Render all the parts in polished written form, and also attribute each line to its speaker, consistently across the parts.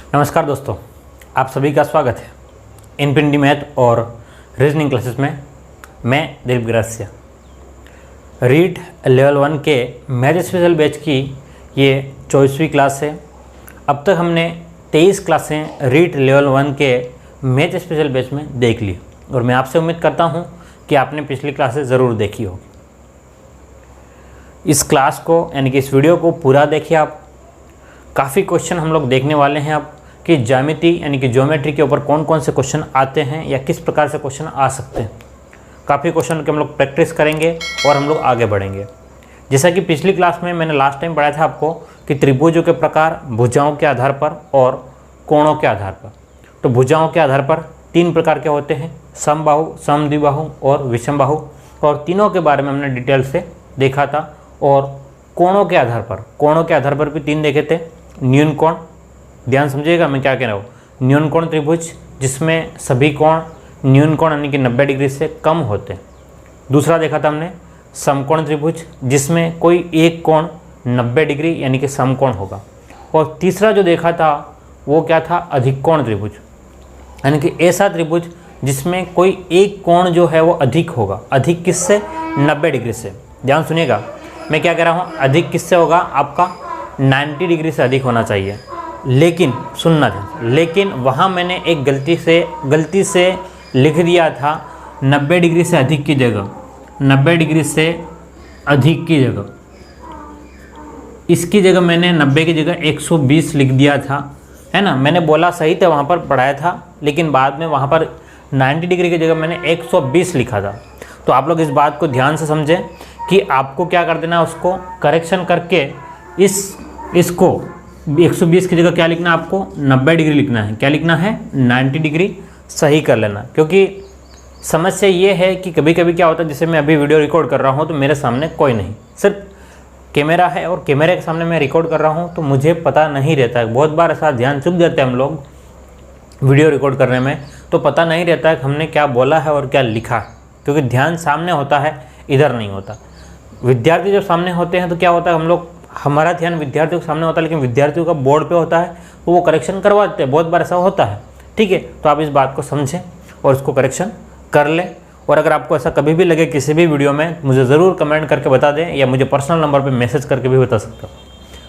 Speaker 1: नमस्कार दोस्तों, आप सभी का स्वागत है इनफिनिटी मैथ और रीजनिंग क्लासेस में। मैं दिलीप गिरासिया। रीट लेवल 1 के मैथ स्पेशल बैच की ये 24वीं क्लास है। अब तक हमने 23 क्लासें रीट लेवल 1 के मैथ स्पेशल बैच में देख ली और मैं आपसे उम्मीद करता हूँ कि आपने पिछली क्लासें ज़रूर देखी होगी। इस क्लास को यानी कि इस वीडियो को पूरा देखिए आप। काफ़ी क्वेश्चन हम लोग देखने वाले हैं अब कि ज्यामिति यानी कि ज्योमेट्री के ऊपर कौन कौन से क्वेश्चन आते हैं या किस प्रकार से क्वेश्चन आ सकते हैं। काफ़ी क्वेश्चन के हम लोग प्रैक्टिस करेंगे और हम लोग आगे बढ़ेंगे। जैसा कि पिछली क्लास में मैंने लास्ट टाइम पढ़ाया था आपको कि त्रिभुजों के प्रकार भुजाओं के आधार पर और कोणों के आधार पर। तो भुजाओं के आधार पर 3 प्रकार के होते हैं, समबाहु, समद्विबाहु और विषमबाहु, और तीनों के बारे में हमने डिटेल से देखा था। और कोणों के आधार पर भी 3 देखे थे। न्यून कोण, ध्यान समझिएगा मैं क्या कह रहा हूँ। न्यून कोण त्रिभुज जिसमें सभी कोण न्यून कोण यानी कि 90 डिग्री से कम होते हैं। दूसरा देखा था हमने समकोण त्रिभुज जिसमें कोई एक कोण 90 डिग्री यानी कि समकोण होगा। और तीसरा जो देखा था वो क्या था, अधिक कोण त्रिभुज, यानी कि ऐसा त्रिभुज जिसमें कोई एक कोण जो है वो अधिक होगा। अधिक किससे? 90 डिग्री से। ध्यान सुनिएगा मैं क्या कह रहा हूँ, अधिक किससे होगा? आपका 90 डिग्री से अधिक होना चाहिए। लेकिन सुनना था, लेकिन वहाँ मैंने एक गलती से लिख दिया था 90 डिग्री से अधिक की जगह, 90 डिग्री से अधिक की जगह, इसकी जगह मैंने 90 की जगह 120 लिख दिया था, है ना। मैंने बोला सही था, वहाँ पर पढ़ाया था, लेकिन बाद में वहाँ पर 90 डिग्री की जगह मैंने 120 लिखा था। तो आप लोग इस बात को ध्यान से समझें कि आपको क्या कर देना, उसको करेक्शन करके इसको 120 की जगह क्या लिखना है, आपको 90 डिग्री लिखना है। क्या लिखना है? 90 डिग्री सही कर लेना। क्योंकि समस्या ये है कि कभी कभी क्या होता है, जैसे मैं अभी वीडियो रिकॉर्ड कर रहा हूँ तो मेरे सामने कोई नहीं, सिर्फ कैमरा है और कैमरे के सामने मैं रिकॉर्ड कर रहा हूँ, तो मुझे पता नहीं रहता है। बहुत बार ऐसा ध्यान चूक जाते हैं हम लोग वीडियो रिकॉर्ड करने में, तो पता नहीं रहता है कि हमने क्या बोला है और क्या लिखा है, क्योंकि ध्यान सामने होता है, इधर नहीं होता। विद्यार्थी जब सामने होते हैं तो क्या होता है, हम लोग हमारा ध्यान विद्यार्थियों के सामने होता है, लेकिन विद्यार्थियों का बोर्ड पे होता है तो वो करेक्शन करवा देते हैं। बहुत बार ऐसा होता है, ठीक है। तो आप इस बात को समझें और इसको करेक्शन कर लें। और अगर आपको ऐसा कभी भी लगे किसी भी वीडियो में, मुझे ज़रूर कमेंट करके बता दें या मुझे पर्सनल नंबर पे मैसेज करके भी बता सकते हो।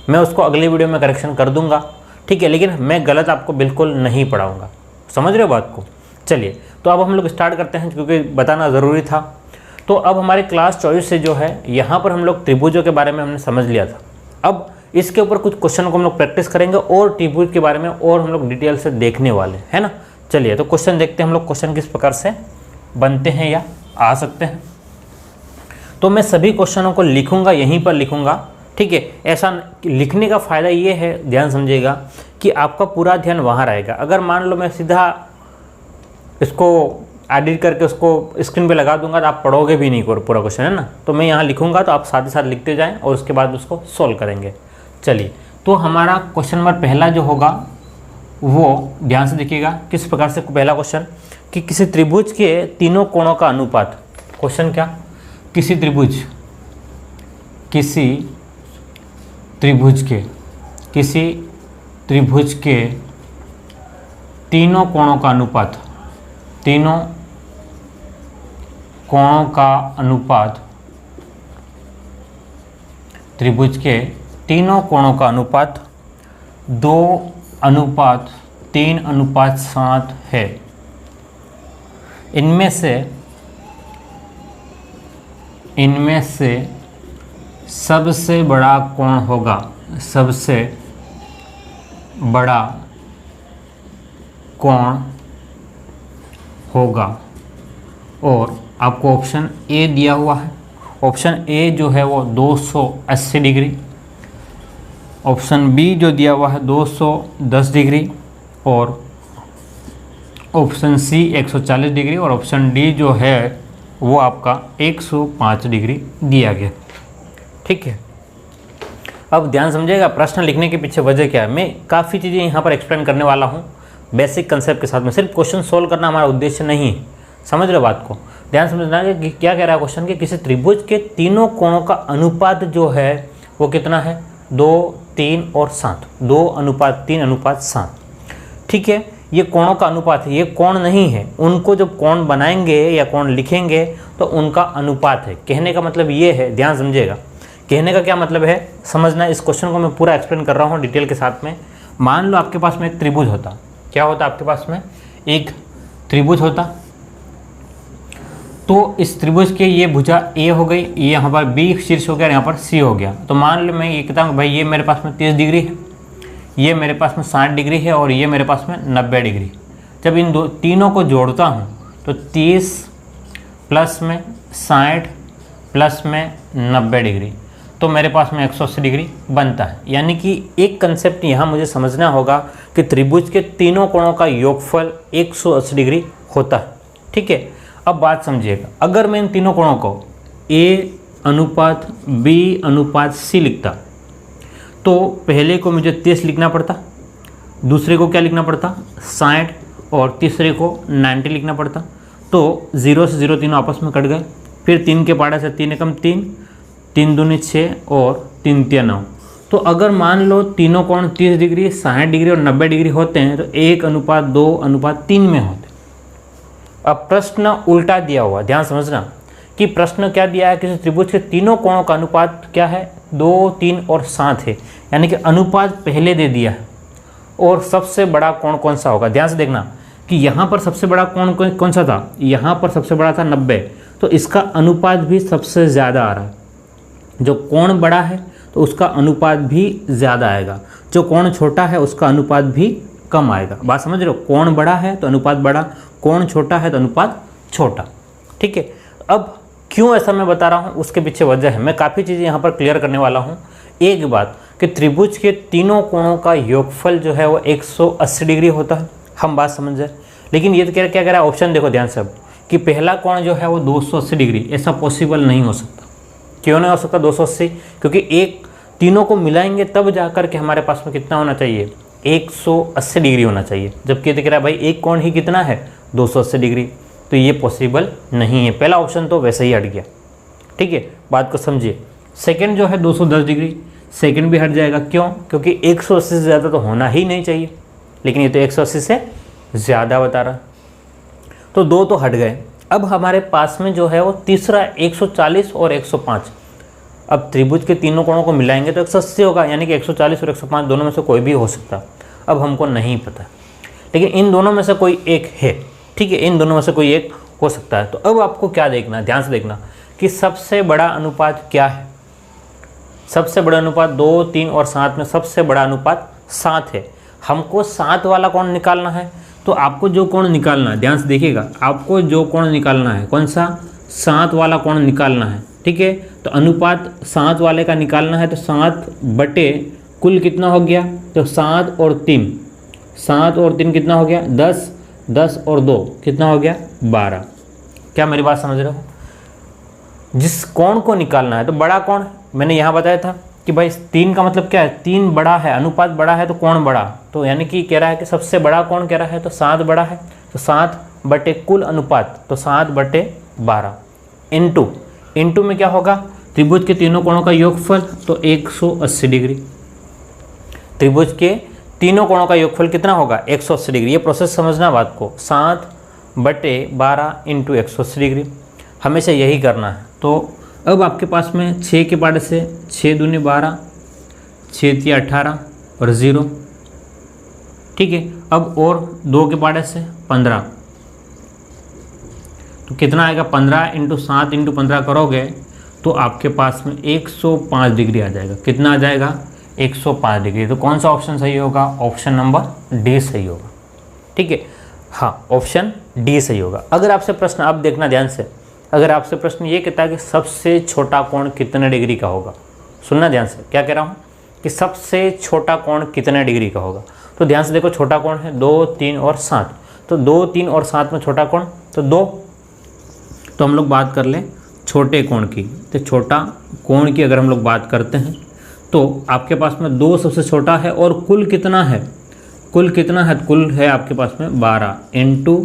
Speaker 1: मैं उसको अगली वीडियो में करेक्शन कर दूंगा, ठीक है। लेकिन मैं गलत आपको बिल्कुल नहीं पढ़ाऊँगा, समझ रहे हो बात को। चलिए तो अब हम लोग स्टार्ट करते हैं, क्योंकि बताना ज़रूरी था। तो अब हमारे क्लास 24 से जो है यहाँ पर हम लोग त्रिभुजों के बारे में हमने समझ लिया था। अब इसके ऊपर कुछ क्वेश्चन को हम लोग प्रैक्टिस करेंगे और त्रिभुज के बारे में और हम लोग डिटेल से देखने वाले हैं ना। चलिए तो क्वेश्चन देखते हैं हम लोग, क्वेश्चन किस प्रकार से बनते हैं या आ सकते हैं। तो मैं सभी क्वेश्चनों को लिखूंगा, यहीं पर लिखूंगा, ठीक है। ऐसा लिखने का फ़ायदा ये है, ध्यान समझिएगा, कि आपका पूरा ध्यान वहाँ रहेगा। अगर मान लो मैं सीधा इसको एडिट करके उसको स्क्रीन पे लगा दूंगा तो आप पढ़ोगे भी नहीं पूरा क्वेश्चन, है ना। तो मैं यहाँ लिखूंगा तो आप साथ ही साथ लिखते जाएं और उसके बाद उसको सोल्व करेंगे। चलिए तो हमारा क्वेश्चन नंबर पहला जो होगा वो ध्यान से देखिएगा किस प्रकार से। पहला क्वेश्चन कि किसी त्रिभुज के तीनों कोणों का अनुपात। क्वेश्चन क्या? किसी त्रिभुज के तीनों कोणों का अनुपात, तीनों कोणों का अनुपात, त्रिभुज के तीनों कोणों का अनुपात 2:3:7 है। इनमें से सबसे बड़ा कोण होगा, सबसे बड़ा कोण होगा। और आपको ऑप्शन ए दिया हुआ है। ऑप्शन ए जो है वो 280 डिग्री, ऑप्शन बी जो दिया हुआ है 210 डिग्री, और ऑप्शन सी 140 डिग्री, और ऑप्शन डी जो है वो आपका 105 डिग्री दिया गया, ठीक है। अब ध्यान समझिएगा प्रश्न लिखने के पीछे वजह क्या है। मैं काफ़ी चीज़ें यहाँ पर एक्सप्लेन करने वाला हूँ बेसिक कंसेप्ट के साथ में। सिर्फ क्वेश्चन सोल्व करना हमारा उद्देश्य नहीं है, समझ रहे बात को। ध्यान समझना है कि क्या कह रहा है क्वेश्चन कि किसी त्रिभुज के तीनों कोणों का अनुपात जो है वो कितना है, 2, 3 और 7, 2:3:7। ठीक है, ये कोणों का अनुपात है, ये कोण नहीं है। उनको जब कोण बनाएंगे या कोण लिखेंगे तो उनका अनुपात है। कहने का मतलब ये है, ध्यान समझिएगा, कहने का क्या मतलब है समझना। इस क्वेश्चन को मैं पूरा एक्सप्लेन कर रहा हूँ डिटेल के साथ में। मान लो आपके पास में एक त्रिभुज होता, क्या होता आपके पास में एक त्रिभुज होता, तो इस त्रिभुज के ये भुजा ए हो गई, ये यहाँ पर बी शीर्ष हो गया, यहाँ पर सी हो गया। तो मान लो मैं ये कहता हूँ भाई ये मेरे पास में 30 डिग्री है, ये मेरे पास में 60 डिग्री है और ये मेरे पास में 90 डिग्री। जब इन तीनों को जोड़ता हूँ तो 30 प्लस में 60 प्लस में 90 डिग्री, तो मेरे पास में 180 डिग्री बनता है। यानी कि एक कंसेप्ट यहाँ मुझे समझना होगा कि त्रिभुज के तीनों कोणों का योगफल 180 डिग्री होता है। ठीक है, अब बात समझिएगा, अगर मैं इन तीनों कोणों को A अनुपात B अनुपात C लिखता तो पहले को मुझे 30 लिखना पड़ता, दूसरे को क्या लिखना पड़ता 60 और तीसरे को 90 लिखना पड़ता। तो 0 से 0 तीनों आपस में कट गए। फिर 3 के पाड़े से 3 एकम 3, 3 दूनी 6 और 3 तिया 9। तो अगर मान लो तीनों कोण 30 डिग्री 60 डिग्री और 90 डिग्री होते हैं तो 1 अनुपात 2 अनुपात 3 में होते। अब प्रश्न उल्टा दिया हुआ, ध्यान समझना कि प्रश्न क्या दिया है, किसी त्रिभुज के तीनों कोणों का अनुपात क्या है 2, 3 और 7 है। यानी कि अनुपात पहले दे दिया है और सबसे बड़ा कोण कौन सा होगा। ध्यान से देखना कि यहाँ पर सबसे बड़ा कोण कौन सा था, यहाँ पर सबसे बड़ा था 90, तो इसका अनुपात भी सबसे ज़्यादा आ रहा है। जो कोण बड़ा है तो उसका अनुपात भी ज़्यादा आएगा, जो कोण छोटा है उसका अनुपात भी कम आएगा। बात समझ रहे हो, कोण बड़ा है तो अनुपात बड़ा, कोण छोटा है तो अनुपात छोटा। ठीक है, अब क्यों ऐसा मैं बता रहा हूँ उसके पीछे वजह है, मैं काफ़ी चीज़ें यहाँ पर क्लियर करने वाला हूँ। एक बात कि त्रिभुज के तीनों कोणों का योगफल जो है वो 180 डिग्री होता है, हम बात समझ जाए। लेकिन ये तो क्या कह रहा है ऑप्शन, देखो ध्यान से अब, कि पहला कोण जो है वो 280 डिग्री, ऐसा पॉसिबल नहीं हो सकता। क्यों नहीं हो सकता 280? क्योंकि एक तीनों को मिलाएंगे तब जाकर के हमारे पास में कितना होना चाहिए 180 डिग्री होना चाहिए। जबकि दिख रहा है भाई एक कोण ही कितना है 280 डिग्री, तो ये पॉसिबल नहीं है। पहला ऑप्शन तो वैसे ही हट गया। ठीक है, बात को समझिए। सेकंड जो है 210 डिग्री, सेकंड भी हट जाएगा। क्यों? क्योंकि 180 से ज़्यादा तो होना ही नहीं चाहिए, लेकिन ये तो 180 से ज़्यादा बता रहा, तो दो तो हट गए। अब हमारे पास में जो है वो तीसरा 140 और 105। अब त्रिभुज के तीनों कोणों को मिलाएंगे तो 180 होगा, यानी कि 140 और 105 दोनों में से कोई भी हो सकता। अब हमको नहीं पता, लेकिन इन दोनों में से कोई एक है। ठीक है, इन दोनों में से कोई एक हो सकता है। तो अब आपको क्या देखना, ध्यान से देखना कि सबसे बड़ा अनुपात क्या है। सबसे बड़ा अनुपात 2, 3 और 7 में सबसे बड़ा अनुपात 7 है। हमको 7 वाला कोण निकालना है, तो आपको जो कोण निकालना है, ध्यान से देखिएगा, आपको जो कोण निकालना है कौन सा 7 वाला कोण निकालना है। ठीक है, तो अनुपात 7 वाले का निकालना है, तो 7 बटे कुल कितना हो गया, तो 7 और 3, 7 और 3 कितना हो गया 10, 10 और 2 कितना हो गया 12। क्या मेरी बात समझ रहे हो? जिस कोण को निकालना है, तो बड़ा कोण मैंने यहाँ बताया था कि भाई 3 का मतलब क्या है, 3 बड़ा है, अनुपात बड़ा है तो कोण बड़ा। तो यानी कि कह रहा है कि सबसे बड़ा कोण कह रहा है तो 7 बड़ा है, तो 7 बटे कुल अनुपात, तो 7 बटे 12 इंटू में क्या होगा त्रिभुज के तीनों कोणों का योगफल, तो 180 डिग्री। त्रिभुज के तीनों कोणों का योगफल कितना होगा 180 डिग्री। ये प्रोसेस समझना बात को, 7 बटे 12 इंटू 180 डिग्री, हमेशा यही करना है। तो अब आपके पास में 6 के पाड़े से 6 दूनी 12, 6 तिया 18 और 0। ठीक है, अब और 2 के पाड़े से 15, तो कितना आएगा 15 इंटू 7 इंटू 15 करोगे तो आपके पास में 105 डिग्री आ जाएगा। कितना आ जाएगा 105 डिग्री। तो कौन सा ऑप्शन सही होगा, ऑप्शन नंबर डी सही होगा। ठीक है, हाँ ऑप्शन डी सही होगा। अगर आपसे प्रश्न, आप देखना ध्यान से, अगर आपसे प्रश्न ये कहता है कि सबसे छोटा कोण कितने डिग्री का होगा, सुनना ध्यान से, क्या कह रहा हूँ कि सबसे छोटा कोण कितने डिग्री का होगा, तो ध्यान से देखो छोटा कोण है 2, 3 और 7, तो 2, 3 और 7 में छोटा कोण तो 2। तो हम लोग बात कर लें छोटे कोण की, तो छोटा कोण की अगर हम लोग बात करते हैं तो आपके पास में 2 सबसे छोटा है और कुल कितना है, कुल कितना है, कुल है आपके पास में 12 इंटू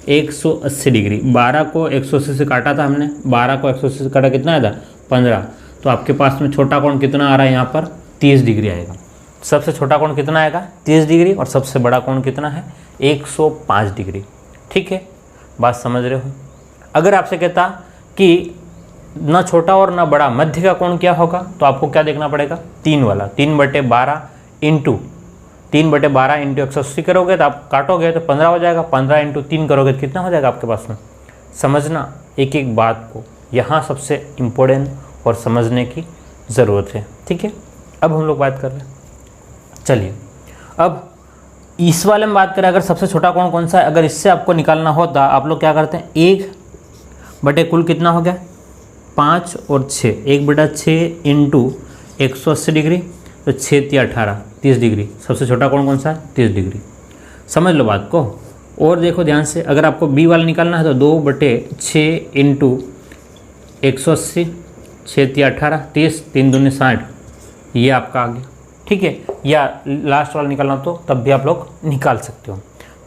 Speaker 1: 180 डिग्री। 12 को 180 से काटा था हमने, 12 को 180 से काटा कितना आया था 15। तो आपके पास में छोटा कोण कितना आ रहा है यहाँ पर 30 डिग्री आएगा। सबसे छोटा कोण कितना आएगा 30 डिग्री और सबसे बड़ा कोण कितना है 105 डिग्री। ठीक है, बात समझ रहे हो। अगर आपसे कहता कि ना छोटा और ना बड़ा, मध्य का कोण क्या होगा, तो आपको क्या देखना पड़ेगा 3 वाला, 3/12 इंटू 3/12 इंटू 180 करोगे तो आप काटोगे तो 15 हो जाएगा, 15 इंटू 3 करोगे तो कितना हो जाएगा आपके पास में। समझना एक एक बात को, यहाँ सबसे इम्पोर्टेंट और समझने की ज़रूरत है। ठीक है, अब हम लोग बात कर रहे हैं, चलिए अब इस वाले में बात करें, अगर सबसे छोटा कोण कौन सा है, अगर इससे आपको निकालना होता आप लोग क्या करते हैं, 1 कुल कितना हो गया 5 और 6, 1/6 इंटू 180 डिग्री तो 6 × 18 30 डिग्री। सबसे छोटा कोण कौन सा है 30 डिग्री। समझ लो बात को। और देखो ध्यान से, अगर आपको बी वाला निकालना है तो 2/6 इंटू 180, 6 × 18 30, 3 दूनी 60, ये आपका आ गया। ठीक है, या लास्ट वाला निकालना तो तब भी आप लोग निकाल सकते हो।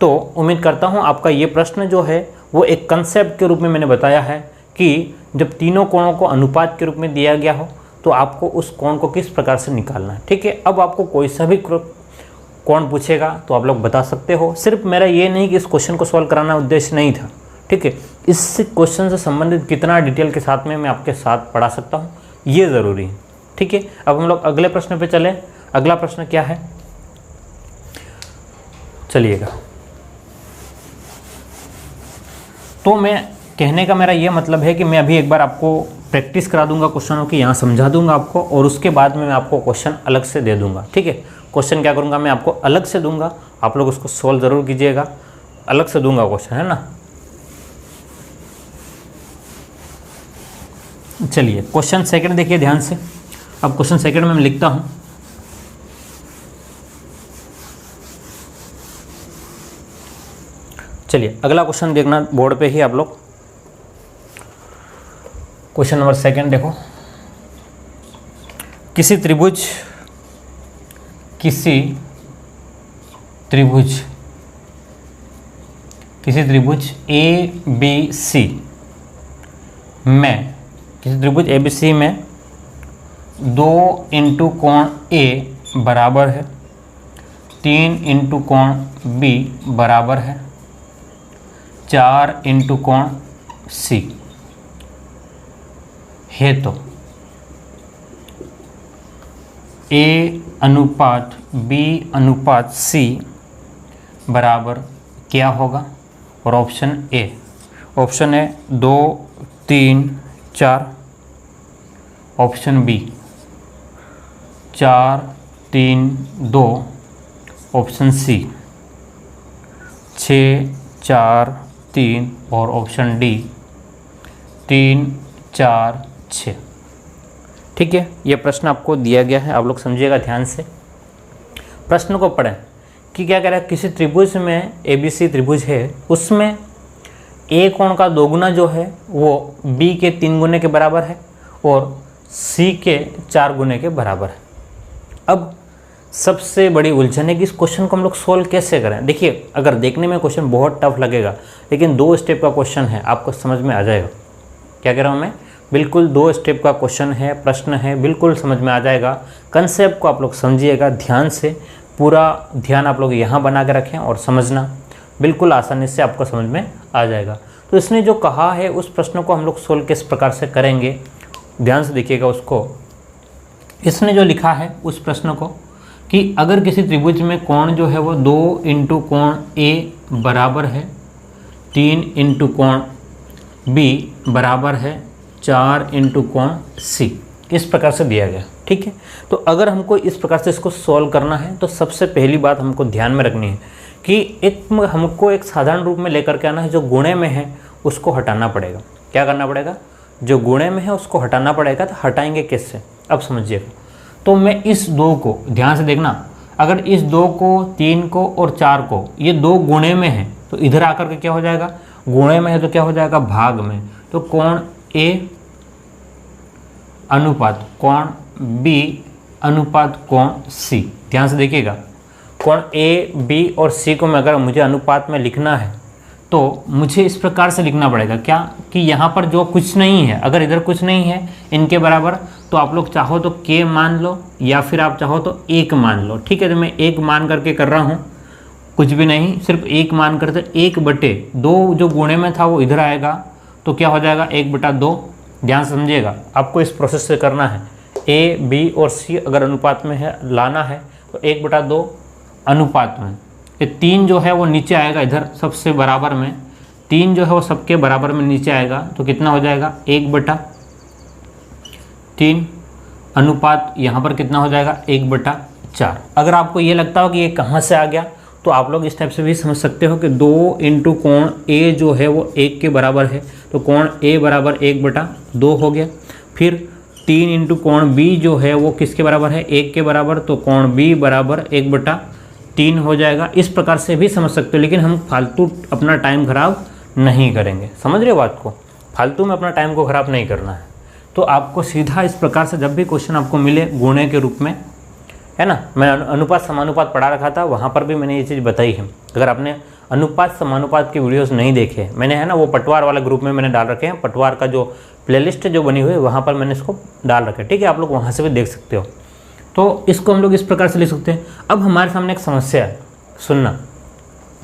Speaker 1: तो उम्मीद करता हूँ आपका ये प्रश्न जो है वो एक कंसेप्ट के रूप में मैंने बताया है कि जब तीनों कोणों को अनुपात के रूप में दिया गया हो तो आपको उस कोण को किस प्रकार से निकालना है। ठीक है, अब आपको कोई सा भी कोण पूछेगा तो आप लोग बता सकते हो। सिर्फ मेरा ये नहीं कि इस क्वेश्चन को सॉल्व कराना उद्देश्य नहीं था। ठीक है, इस क्वेश्चन से संबंधित कितना डिटेल के साथ में मैं आपके साथ पढ़ा सकता हूँ ये ज़रूरी है। ठीक है, अब हम लोग अगले प्रश्न पे चलें। अगला प्रश्न क्या है, चलिएगा। तो मैं कहने का मेरा ये मतलब है कि मैं अभी एक बार आपको प्रैक्टिस करा दूंगा क्वेश्चनों की, यहाँ समझा दूंगा आपको, और उसके बाद में मैं आपको क्वेश्चन अलग से दे दूंगा। ठीक है, क्वेश्चन क्या करूंगा मैं आपको अलग से दूंगा, आप लोग उसको सॉल्व ज़रूर कीजिएगा। अलग से दूंगा क्वेश्चन, है ना। चलिए क्वेश्चन सेकंड देखिए ध्यान से। अब क्वेश्चन सेकंड में मैं लिखता हूँ, चलिए अगला क्वेश्चन देखना बोर्ड पे ही आप लोग। क्वेश्चन नंबर सेकंड देखो, किसी त्रिभुज ABC में, किसी त्रिभुज ABC में 2 इंटू कोण A बराबर है, 3 इंटू कोण B बराबर है, 4 इंटू कोण C है, तो A अनुपात B अनुपात C बराबर क्या होगा। और option A, option A 2, 3, 4, option B 4, 3, 2, option C 6, 4, 3 और ऑप्शन डी 3, 4, 6। ठीक है, यह प्रश्न आपको दिया गया है, आप लोग समझिएगा ध्यान से। प्रश्न को पढ़ें कि क्या कह रहा है, किसी त्रिभुज में ABC त्रिभुज है, उसमें A कोण का दोगुना जो है वो B के 3 गुने के बराबर है और C के 4 गुने के बराबर है। अब सबसे बड़ी उलझन है कि इस क्वेश्चन को हम लोग सोल्व कैसे करें। देखिए, अगर देखने में क्वेश्चन बहुत टफ लगेगा, लेकिन 2 स्टेप का क्वेश्चन है, आपको समझ में आ जाएगा। क्या कह रहा हूँ मैं, बिल्कुल 2 स्टेप का क्वेश्चन है, प्रश्न है, बिल्कुल समझ में आ जाएगा। कंसेप्ट को आप लोग समझिएगा ध्यान से, पूरा ध्यान आप लोग यहाँ बना के रखें और समझना, बिल्कुल आसानी से आपको समझ में आ जाएगा। तो इसने जो कहा है उस प्रश्न को हम लोग सोल्व किस प्रकार से करेंगे, ध्यान से देखिएगा उसको। इसने जो लिखा है उस प्रश्न को कि अगर किसी त्रिभुज में कोण जो है वो 2 इंटू कोण A बराबर है, 3 इंटू कोण B बराबर है, 4 इंटू कोण C, इस प्रकार से दिया गया। ठीक है, तो अगर हमको इस प्रकार से इसको सॉल्व करना है तो सबसे पहली बात हमको ध्यान में रखनी है कि हमको एक साधारण रूप में लेकर के आना है। जो गुणे में है उसको हटाना पड़ेगा। क्या करना पड़ेगा, जो गुणे में है उसको हटाना पड़ेगा। तो हटाएंगे किससे, अब समझिएगा। तो मैं इस 2 को ध्यान से देखना, अगर इस 2 को, 3 को और 4 को, ये 2 गुणे में है तो इधर आकर के क्या हो जाएगा, गुणे में है तो क्या हो जाएगा, भाग में। तो कोण A अनुपात कोण B अनुपात कोण C, ध्यान से देखिएगा। कोण A, B और C को मैं अगर मुझे अनुपात में लिखना है तो मुझे इस प्रकार से लिखना पड़ेगा क्या, कि यहाँ पर जो कुछ नहीं है, अगर इधर कुछ नहीं है इनके बराबर, तो आप लोग चाहो तो k मान लो या फिर आप चाहो तो 1 मान लो। ठीक है, तो मैं 1 मान करके कर रहा हूँ, कुछ भी नहीं, सिर्फ 1 मान करते 1/2 जो गुणे में था वो इधर आएगा, तो क्या हो जाएगा 1/2। ध्यान से समझिएगा, आपको इस प्रोसेस से करना है। a, b और c अगर अनुपात में है लाना है तो 1/2 अनुपात में, ये 3 जो है वो नीचे आएगा, इधर सबसे बराबर में 3 जो है वो सबके बराबर में नीचे आएगा, तो कितना हो जाएगा 1/3 अनुपात यहाँ पर कितना हो जाएगा 1/4। अगर आपको ये लगता हो कि ये कहाँ से आ गया, तो आप लोग इस टाइप से भी समझ सकते हो कि 2 इंटू कोण A जो है वो 1 के बराबर है, तो कोण A बराबर 1/2 हो गया। फिर 3 इंटू कोण B जो है वो किसके बराबर है 1 के बराबर, तो कोण B बराबर 1/3 हो जाएगा। इस प्रकार से भी समझ सकते हो, लेकिन हम फालतू अपना टाइम खराब नहीं करेंगे। समझ रहे हो बात को, फालतू में अपना टाइम को खराब नहीं करना है। तो आपको सीधा इस प्रकार से जब भी क्वेश्चन आपको मिले गुणे के रूप में, है ना, मैं अनुपात समानुपात पढ़ा रखा था, वहाँ पर भी मैंने ये चीज़ बताई है। अगर आपने अनुपात समानुपात की वीडियोस नहीं देखे, मैंने है ना वो पटवार वाला ग्रुप में मैंने डाल रखे हैं, पटवार का जो प्लेलिस्ट जो बनी हुई है वहाँ पर मैंने इसको डाल रखा है। ठीक है, आप लोग वहाँ से भी देख सकते हो। तो इसको हम लोग इस प्रकार से लिख सकते हैं। अब हमारे सामने एक समस्या है, सुनना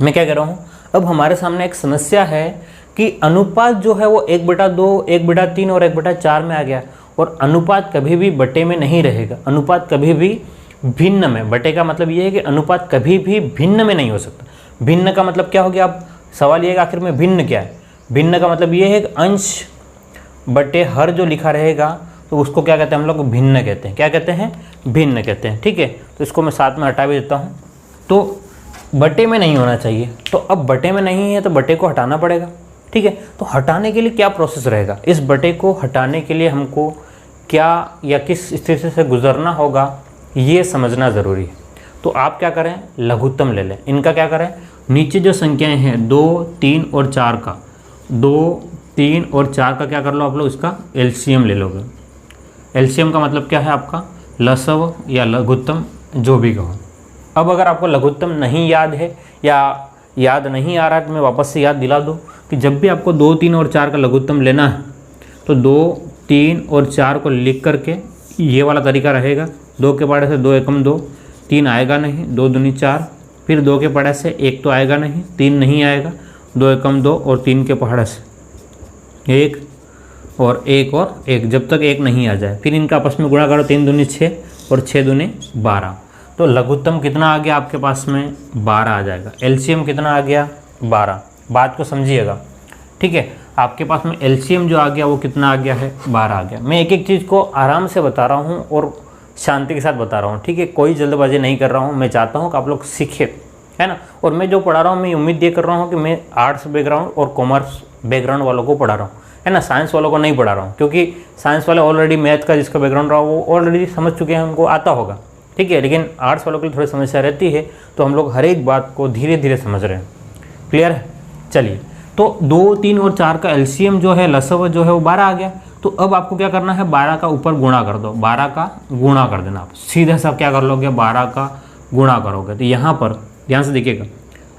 Speaker 1: मैं क्या कह रहा हूँ। अब हमारे सामने एक समस्या है कि अनुपात जो है वो 1/2, 1/3 और 1/4 में आ गया, और अनुपात कभी भी बटे में नहीं रहेगा, अनुपात कभी भी भिन्न में। बटे का मतलब ये है कि अनुपात कभी भी भिन्न में नहीं हो सकता। भिन्न का मतलब क्या हो गया, अब सवाल ये है आखिर में भिन्न क्या है। भिन्न का मतलब ये है कि अंश बटे हर जो लिखा रहेगा तो उसको क्या कहते हैं हम लोग, भिन्न कहते हैं। क्या कहते हैं, भिन्न कहते हैं। ठीक है, तो इसको मैं साथ में हटा भी देता हूँ। तो बटे में नहीं होना चाहिए, तो अब बटे में नहीं है तो बटे को हटाना पड़ेगा। ठीक है, तो हटाने के लिए क्या प्रोसेस रहेगा, इस बटे को हटाने के लिए हमको क्या या किस स्थिति से गुजरना होगा ये समझना ज़रूरी है। तो आप क्या करें, लघुत्तम ले लें। इनका क्या करें, नीचे जो संख्याएं हैं 2, 3 और 4 का, 2, 3 और 4 का क्या कर लो आप लोग, इसका एलसीएम ले लोगे। एलसीएम का मतलब क्या है आपका, लसव या लघुत्तम, जो भी कहो। अब अगर आपको लघुत्तम नहीं याद है या याद नहीं आ रहा है तो मैं वापस से याद दिला दूँ कि जब भी आपको 2, 3 और 4 का लघुत्तम लेना है तो 2, 3 और 4 को लिख करके ये वाला तरीका रहेगा। 2 के पहाड़े से 2 एकम 2, 3 आएगा नहीं, 2 दूनी 4, फिर 2 के पहाड़े से 1 तो आएगा नहीं, 3 नहीं आएगा, 2 एकम 2 और 3 के पहाड़े से 1 और 1 और 1, जब तक 1 नहीं आ जाए। फिर इनका आपस में गुणा करो, 3 दूनी 6 और 6 दूनी 12। तो लघुत्तम कितना आ गया आपके पास में, 12 आ जाएगा। एलसीएम कितना आ गया, 12। बात को समझिएगा। ठीक है, आपके पास में एलसीएम जो आ गया वो कितना आ गया है, 12 आ गया। मैं एक एक चीज़ को आराम से बता रहा हूँ और शांति के साथ बता रहा हूँ। ठीक है, कोई जल्दबाजी नहीं कर रहा हूँ। मैं चाहता हूँ कि आप लोग सीखें, है ना। और मैं जो पढ़ा रहा हूँ मैं उम्मीद ये कर रहा हूँ कि मैं आर्ट्स बैकग्राउंड और कॉमर्स बैकग्राउंड वालों को पढ़ा रहा हूँ, है ना। साइंस वालों को नहीं पढ़ा रहा हूँ, क्योंकि साइंस वाले ऑलरेडी मैथ का जिसका बैकग्राउंड रहा वो ऑलरेडी समझ चुके हैं, उनको आता होगा। ठीक है, लेकिन आर्ट्स वालों के लिए थोड़ी समस्या रहती है, तो हम लोग हर एक बात को धीरे धीरे समझ रहे हैं। क्लियर है, चलिए। तो 2, 3 और 4 का एलसीएम जो है, लसव जो है वो 12 आ गया। तो अब आपको क्या करना है, 12 का ऊपर गुणा कर दो, 12 का गुणा कर देना। आप सीधा सा क्या कर लोगे, 12 का गुणा करोगे। तो यहाँ पर ध्यान से देखिएगा,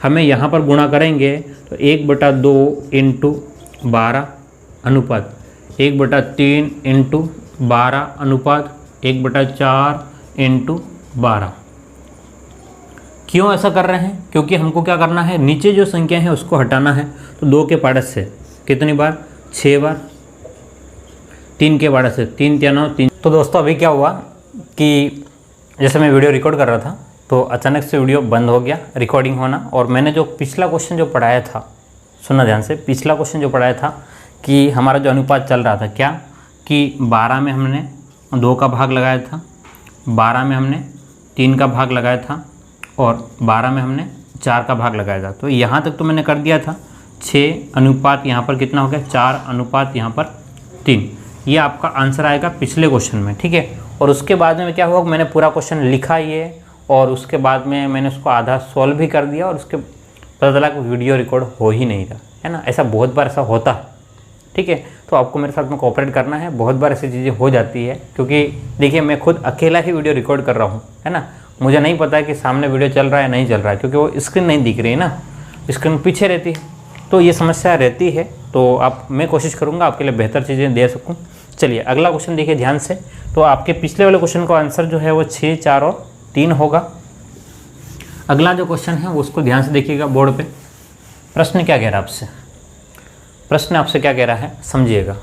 Speaker 1: हमें यहाँ पर गुणा करेंगे तो 1/2 इंटू 12 अनुपात 1/3 इंटू 12 अनुपात 1/4 इंटू 12। क्यों ऐसा कर रहे हैं, क्योंकि हमको क्या करना है, नीचे जो संख्या है उसको हटाना है। तो 2 के पाड़े से कितनी बार, 6 बार, 3 के पाड़े से 3 3 9 3। तो दोस्तों अभी क्या हुआ कि जैसे मैं वीडियो रिकॉर्ड कर रहा था तो अचानक से वीडियो बंद हो गया, रिकॉर्डिंग होना। और मैंने जो पिछला क्वेश्चन जो पढ़ाया था, सुनना ध्यान से, पिछला क्वेश्चन जो पढ़ाया था कि हमारा जो अनुपात चल रहा था क्या, कि 12 में हमने 2 का भाग लगाया था, 12 में हमने 3 का भाग लगाया था और 12 में हमने 4 का भाग लगाया था। तो यहाँ तक तो मैंने कर दिया था। 6 अनुपात यहाँ पर कितना हो गया, 4 अनुपात यहाँ पर 3। ये आपका आंसर आएगा पिछले क्वेश्चन में। ठीक है, और उसके बाद में क्या हुआ, मैंने पूरा क्वेश्चन लिखा ये, और उसके बाद में मैंने उसको आधा सॉल्व भी कर दिया, और उसके पता चला कि वीडियो रिकॉर्ड हो ही नहीं रहा, है ना। ऐसा बहुत बार ऐसा होता है। ठीक है, तो आपको मेरे साथ में कोऑपरेट करना है। बहुत बार ऐसी चीज़ें हो जाती है, क्योंकि देखिए मैं खुद अकेला ही वीडियो रिकॉर्ड कर रहा हूँ, है ना। मुझे नहीं पता है कि सामने वीडियो चल रहा है नहीं चल रहा है, क्योंकि वो स्क्रीन नहीं दिख रही है ना, स्क्रीन पीछे रहती है। तो ये समस्या रहती है, तो मैं कोशिश करूँगा आपके लिए बेहतर चीज़ें दे सकूँ। चलिए अगला क्वेश्चन देखिए ध्यान से। तो आपके पिछले वाले क्वेश्चन का आंसर जो है वो 6, 4 और 3 होगा। अगला जो क्वेश्चन है उसको ध्यान से देखिएगा बोर्ड पे। प्रश्न क्या कह रहा है आपसे, प्रश्न आपसे क्या कह रहा है समझिएगा।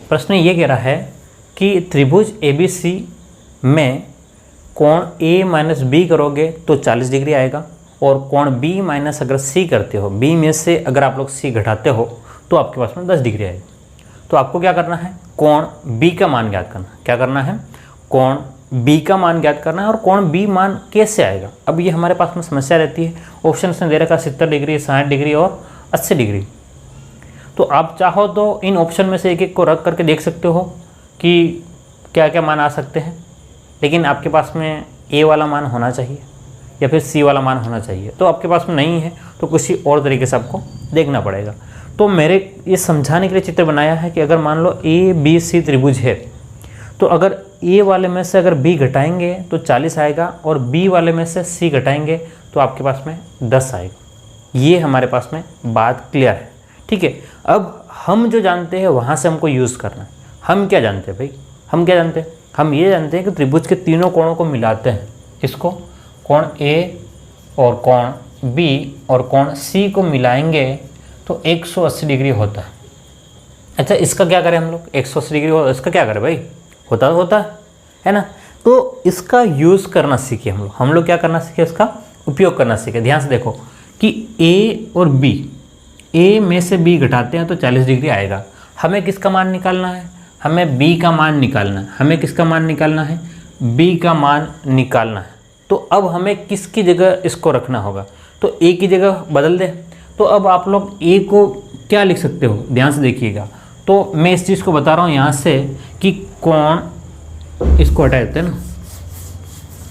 Speaker 1: प्रश्न ये कह रहा है कि त्रिभुज ABC में कोण A माइनस B करोगे तो 40 डिग्री आएगा, और कोण B माइनस अगर C करते हो, B में से अगर आप लोग C घटाते हो तो आपके पास में 10 डिग्री आएगी। तो आपको क्या करना है, कोण B का मान ज्ञात करना है। क्या करना है, कोण B का मान ज्ञात करना है। और कोण B मान कैसे आएगा, अब ये हमारे पास में समस्या रहती है। ऑप्शन में दे रखा 70 डिग्री, 60 डिग्री और 80 डिग्री। तो आप चाहो तो इन ऑप्शन में से एक एक को रख करके देख सकते हो कि क्या क्या मान आ सकते हैं, लेकिन आपके पास में A वाला मान होना चाहिए या फिर C वाला मान होना चाहिए। तो आपके पास में नहीं है तो किसी और तरीके से आपको देखना पड़ेगा। तो मेरे ये समझाने के लिए चित्र बनाया है कि अगर मान लो ABC त्रिभुज है, तो अगर A वाले में से अगर B घटाएंगे तो 40 आएगा, और B वाले में से C घटाएंगे तो आपके पास में 10 आएगा। ये हमारे पास में बात क्लियर है, ठीक है। अब हम जो जानते हैं वहाँ से हमको यूज़ करना है। हम क्या जानते हैं भाई, हम क्या जानते हैं, हम ये जानते हैं कि त्रिभुज के तीनों कोणों को मिलाते हैं। इसको कोण A और कोण B और कोण C को मिलाएंगे तो 180 डिग्री होता है। अच्छा इसका क्या करें हम लोग, 180 डिग्री हो, इसका क्या करें भाई, होता है ना। तो इसका यूज़ करना सीखे हम लोग क्या करना सीखे, इसका उपयोग करना सीखे। ध्यान से देखो कि A और B, A में से B घटाते हैं तो 40 डिग्री आएगा। हमें किसका मान निकालना है, हमें B का मान निकालना है। हमें किसका मान निकालना है, B का मान निकालना है। तो अब हमें किसकी जगह इसको रखना होगा, तो A की जगह बदल दे। तो अब आप लोग A को क्या लिख सकते हो, ध्यान से देखिएगा। तो मैं इस चीज़ को बता रहा हूँ यहाँ से कि कोण, इसको हटा देते हैं ना।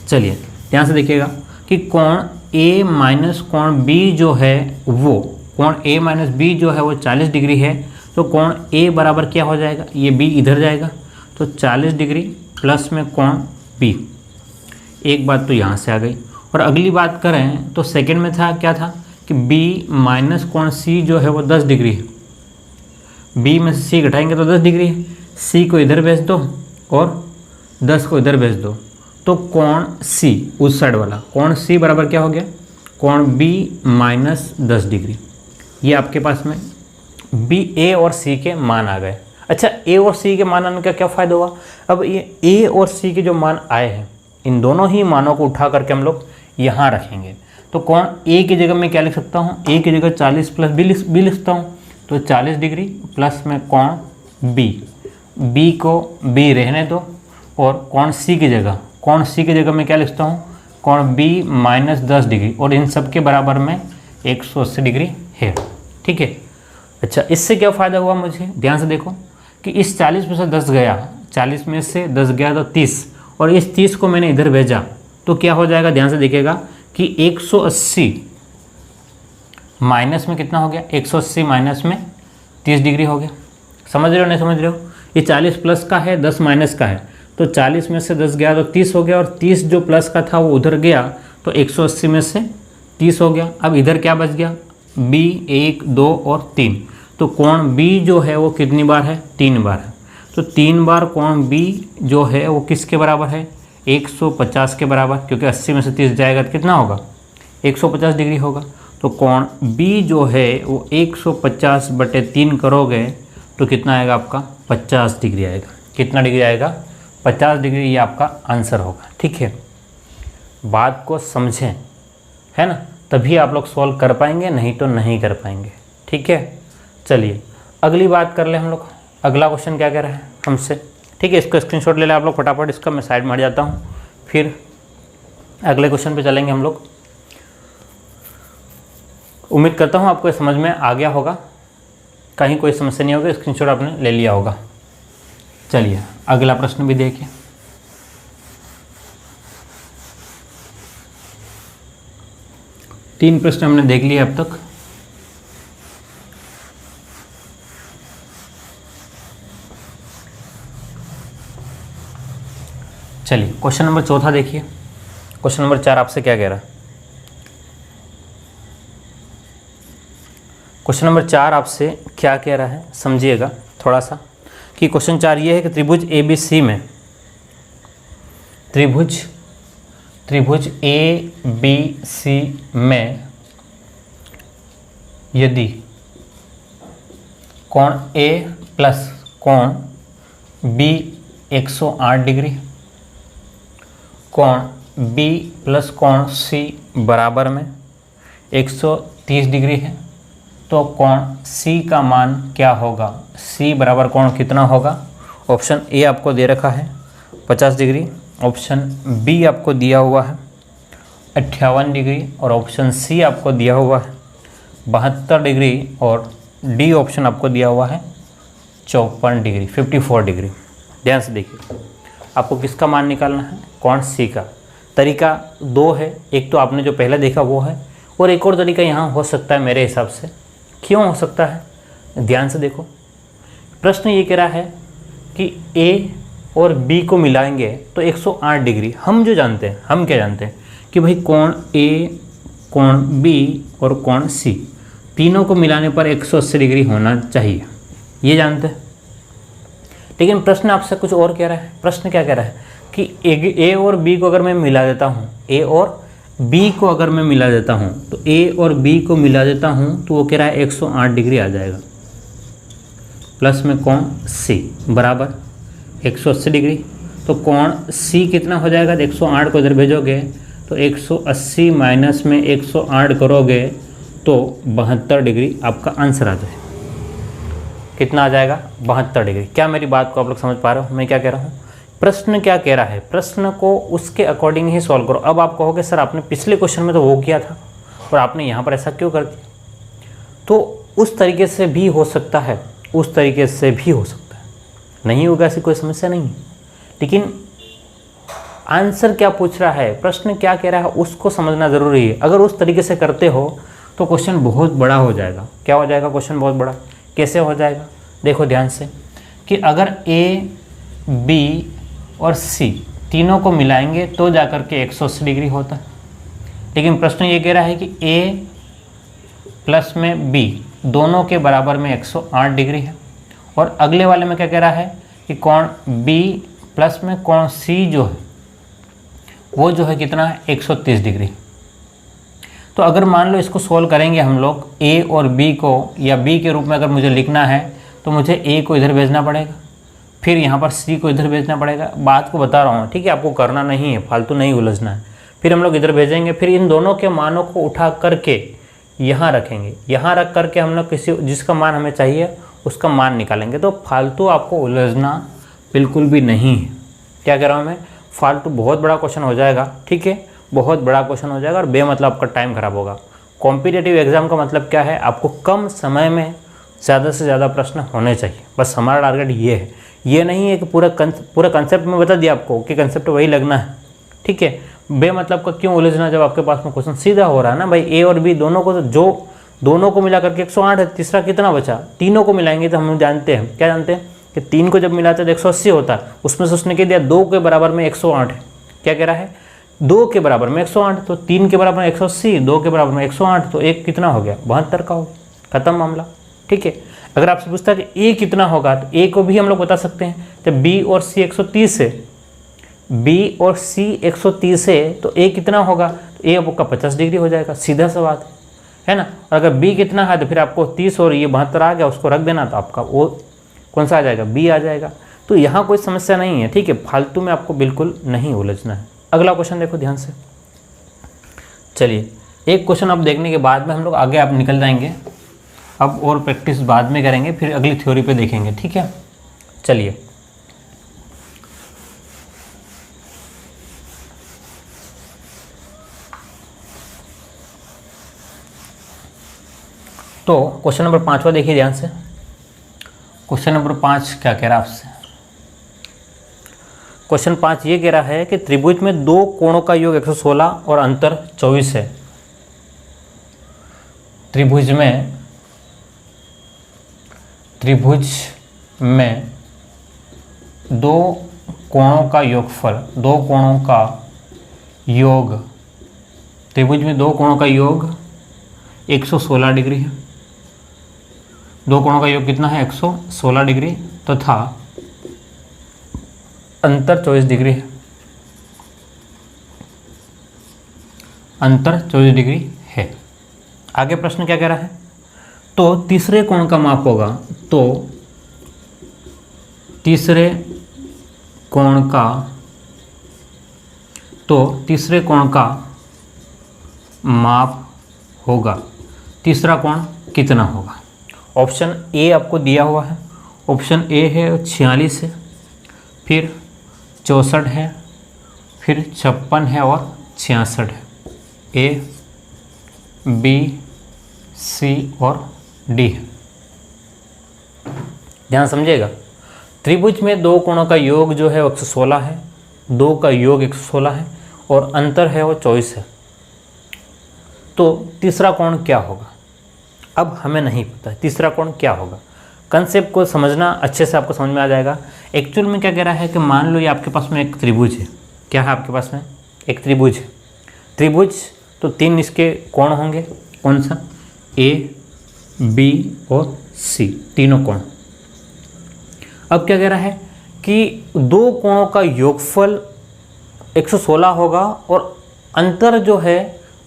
Speaker 1: चलिए ध्यान से देखिएगा कि कोण A माइनस कोण B जो है वो, कोण A माइनस B जो है वो 40 डिग्री है। तो कोण A बराबर क्या हो जाएगा, ये B इधर जाएगा, तो 40 डिग्री प्लस में कोण B। एक बात तो यहाँ से आ गई। और अगली बात करें तो सेकंड में था क्या था कि B माइनस कोण C जो है वो 10 डिग्री है। B में से C घटाएंगे तो 10 डिग्री है। C को इधर भेज दो और 10 को इधर भेज दो, तो कोण C उस साइड वाला, कोण C बराबर क्या हो गया, कोण B माइनस 10 डिग्री। ये आपके पास में B, A और C के मान आ गए। अच्छा A और C के मान आने का क्या फ़ायदा हुआ, अब ये A और C के जो मान आए हैं इन दोनों ही मानों को उठा करके हम लोग यहाँ रखेंगे। तो कोण A की जगह मैं क्या लिख सकता हूँ, A की जगह 40 प्लस B लिखता हूँ, तो 40 डिग्री प्लस में कोण B, B को B रहने दो, और कोण C की जगह मैं क्या लिखता हूँ, कोण B माइनस 10 डिग्री, और इन सब के बराबर में 180 डिग्री है, ठीक है। अच्छा इससे क्या फ़ायदा हुआ मुझे, ध्यान से देखो कि इस 40 में से 10 गया, 40 में से 10 गया तो 30, और इस 30 को मैंने इधर भेजा तो क्या हो जाएगा, ध्यान से देखिएगा कि 180 माइनस में कितना हो गया, 180 माइनस में 30 डिग्री हो गया। समझ रहे हो नहीं समझ रहे हो, ये 40 प्लस का है, 10 माइनस का है, तो 40 में से 10 गया तो 30 हो गया, और 30 जो प्लस का था वो उधर गया तो 180 में से 30 हो गया। अब इधर क्या बच गया, B 1, 2 और 3, तो कोण B जो है वो कितनी बार है, 3 बार है। तो 3 बार कोण B जो है वो किसके बराबर है, 150 के बराबर, क्योंकि 80 में से 30 जाएगा तो कितना होगा, 150 डिग्री होगा। तो कोण B जो है वो 150/3 करोगे तो कितना आएगा आपका, 50 डिग्री आएगा। कितना डिग्री आएगा, 50 डिग्री, ये आपका आंसर होगा, ठीक है। बात को समझें, है ना, तभी आप लोग सॉल्व कर पाएंगे, नहीं तो नहीं कर पाएंगे, ठीक है। चलिए अगली बात कर ले हम लोग। अगला क्वेश्चन क्या कह रहा है हमसे, ठीक है। इसका स्क्रीनशॉट ले लें आप लोग फटाफट, इसका मैं साइड में हट जाता हूँ, फिर अगले क्वेश्चन पे चलेंगे हम लोग। उम्मीद करता हूँ आपको समझ में आ गया होगा, कहीं कोई समस्या नहीं होगी, स्क्रीनशॉट आपने ले लिया होगा। चलिए अगला प्रश्न भी देखिए। तीन प्रश्न हमने देख लिए अब तक। चलिए क्वेश्चन नंबर 4 देखिए। क्वेश्चन नंबर 4 आपसे क्या कह रहा है, क्वेश्चन नंबर 4 आपसे क्या कह रहा है समझिएगा थोड़ा सा, कि क्वेश्चन 4 ये है कि त्रिभुज ABC में त्रिभुज ABC में यदि कोण A प्लस कोण B 108 डिग्री, कोण B प्लस कोण C बराबर में 130 डिग्री है, तो कोण C का मान क्या होगा? C बराबर कोण कितना होगा? ऑप्शन ए आपको दे रखा है 50 डिग्री, ऑप्शन बी आपको दिया हुआ है 58 डिग्री, और ऑप्शन सी आपको दिया हुआ है 72 डिग्री, और डी ऑप्शन आपको दिया हुआ है 54 डिग्री 54 डिग्री। ध्यान से देखिए, आपको किसका मान निकालना है? कोण सी का। तरीका दो है, एक तो आपने जो पहले देखा वो है, और एक और तरीका यहाँ हो सकता है मेरे हिसाब से। क्यों हो सकता है? ध्यान से देखो, प्रश्न ये कह रहा है कि ए और बी को मिलाएंगे तो 108 डिग्री। हम जो जानते हैं, हम क्या जानते हैं कि भाई कोण ए, कोण बी और कोण सी तीनों को मिलाने पर 180 डिग्री होना चाहिए, ये जानते हैं। लेकिन प्रश्न आपसे कुछ और कह रहा है। प्रश्न क्या कह रहा है कि ए और बी को अगर मैं मिला देता हूँ, ए और बी को अगर मैं मिला देता हूँ, तो ए और बी को मिला देता हूँ तो वो कह रहा है 108 डिग्री आ जाएगा, प्लस में कोण सी बराबर 180 डिग्री। तो कोण सी कितना हो जाएगा? 108 को इधर भेजोगे तो 180 माइनस में 108 करोगे तो 72 डिग्री आपका आंसर आ जाए। कितना आ जाएगा? 72 डिग्री। क्या मेरी बात को आप लोग समझ पा रहे हो मैं क्या कह रहा हूँ? प्रश्न क्या कह रहा है, प्रश्न को उसके अकॉर्डिंग ही सॉल्व करो। अब आप कहोगे सर आपने पिछले क्वेश्चन में तो वो किया था और आपने यहाँ पर ऐसा क्यों कर दिया? तो उस तरीके से भी हो सकता है, उस तरीके से भी हो सकता है, नहीं होगा ऐसी कोई समस्या नहीं है। लेकिन आंसर क्या पूछ रहा है, प्रश्न क्या कह रहा है, उसको समझना ज़रूरी है। अगर उस तरीके से करते हो तो क्वेश्चन बहुत बड़ा हो जाएगा। क्या हो जाएगा? क्वेश्चन बहुत बड़ा। कैसे हो जाएगा? देखो ध्यान से, कि अगर ए, बी और सी तीनों को मिलाएंगे तो जाकर के 180 डिग्री होता है। लेकिन प्रश्न ये कह रहा है कि ए प्लस में बी दोनों के बराबर में 108 डिग्री है, और अगले वाले में क्या कह रहा है कि कोण बी प्लस में कोण सी जो है वो जो है कितना है? 130 डिग्री। तो अगर मान लो इसको सोल्व करेंगे हम लोग, ए और बी को, या बी के रूप में अगर मुझे लिखना है तो मुझे ए को इधर भेजना पड़ेगा, फिर यहाँ पर सी को इधर भेजना पड़ेगा। बात को बता रहा हूँ, ठीक है, आपको करना नहीं है, फालतू नहीं उलझना है। फिर हम लोग इधर भेजेंगे, फिर इन दोनों के मानों को उठा करके यहाँ रखेंगे, यहाँ रख करके हम लोग किसी जिसका मान हमें चाहिए उसका मान निकालेंगे। तो फालतू आपको उलझना बिल्कुल भी नहीं है। क्या कह रहा हूँ मैं? फालतू बहुत बड़ा क्वेश्चन हो जाएगा, ठीक है, बहुत बड़ा क्वेश्चन हो जाएगा और बेमतलब आपका टाइम खराब होगा। कॉम्पिटिटिव एग्जाम का मतलब क्या है? आपको कम समय में ज़्यादा से ज़्यादा प्रश्न होने चाहिए, बस हमारा टारगेट ये है। ये नहीं है कि पूरा कंसेप्ट में बता दिया आपको कि कंसेप्ट वही लगना है, ठीक है। बेमतलब का क्यों उलझना जब आपके पास में क्वेश्चन सीधा हो रहा है ना भाई। ए और बी दोनों को, जो दोनों को मिला करके 108 है, तीसरा कितना बचा? तीनों को मिलाएंगे तो हम जानते हैं, क्या जानते हैं कि 3 को जब मिलाते हैं तो 180 होता है। उसमें से उसने कह दिया 2 के बराबर में 108 है। क्या कह रहा है? 2 के बराबर में 108, तो 3 के बराबर में 180, 2 के बराबर में 108, तो एक कितना हो गया? 72 का हो गया, खत्म मामला, ठीक है। अगर आपसे पूछता है कि ए कितना होगा, तो ए को भी हम लोग बता सकते हैं। जब बी और सी 130 है, बी और सी 130 है, तो ए कितना होगा? तो ए आपका 50 डिग्री हो जाएगा, सीधा सा बात है ना। और अगर बी कितना है तो फिर आपको 30 और ये 72 आ गया, उसको रख देना, तो आपका वो कौन सा आ जाएगा? बी आ जाएगा। तो यहाँ कोई समस्या नहीं है, ठीक है, फालतू में आपको बिल्कुल नहीं उलझना है। अगला क्वेश्चन देखो ध्यान से। चलिए, एक क्वेश्चन अब देखने के बाद में हम लोग आगे आप निकल जाएंगे। अब और प्रैक्टिस बाद में करेंगे, फिर अगली थ्योरी पे देखेंगे, ठीक है। चलिए, तो क्वेश्चन नंबर 5वां देखिए ध्यान से। क्वेश्चन नंबर 5 क्या कह रहा है आपसे? क्वेश्चन 5 ये कह रहा है कि त्रिभुज में 2 कोणों का योग 116 और अंतर 24 है। त्रिभुज में 2 कोणों का योगफल, 2 कोणों का योग, त्रिभुज में 2 कोणों का योग 116 डिग्री है। दो कोणों का योग कितना है 116 डिग्री तथा अंतर 24 डिग्री है, अंतर 24 डिग्री है। आगे प्रश्न क्या कह रहा है, तो तीसरे कोण का माप होगा, तो तीसरे कोण का माप होगा, तीसरा कोण कितना होगा। ऑप्शन ए आपको दिया हुआ है, ऑप्शन ए है 46 है, फिर 64 है, फिर 56 है और 66 है। ए, बी, सी और डी है। ध्यान समझिएगा, त्रिभुज में दो कोणों का योग जो है 116 है, दो का योग 116 है और अंतर है वो 24 है। तो तीसरा कोण क्या होगा, अब हमें नहीं पता है तीसरा कोण क्या होगा। कंसेप्ट को समझना अच्छे से आपको समझ में आ जाएगा। एक्चुअल में क्या कह रहा है कि मान लो ये आपके पास में एक त्रिभुज है, क्या है आपके पास में एक त्रिभुज है, त्रिभुज तो तीन इसके कोण होंगे, कौन सा, ए, बी और सी, तीनों कोण। अब क्या कह रहा है कि दो कोणों का योगफल 116 होगा और अंतर जो है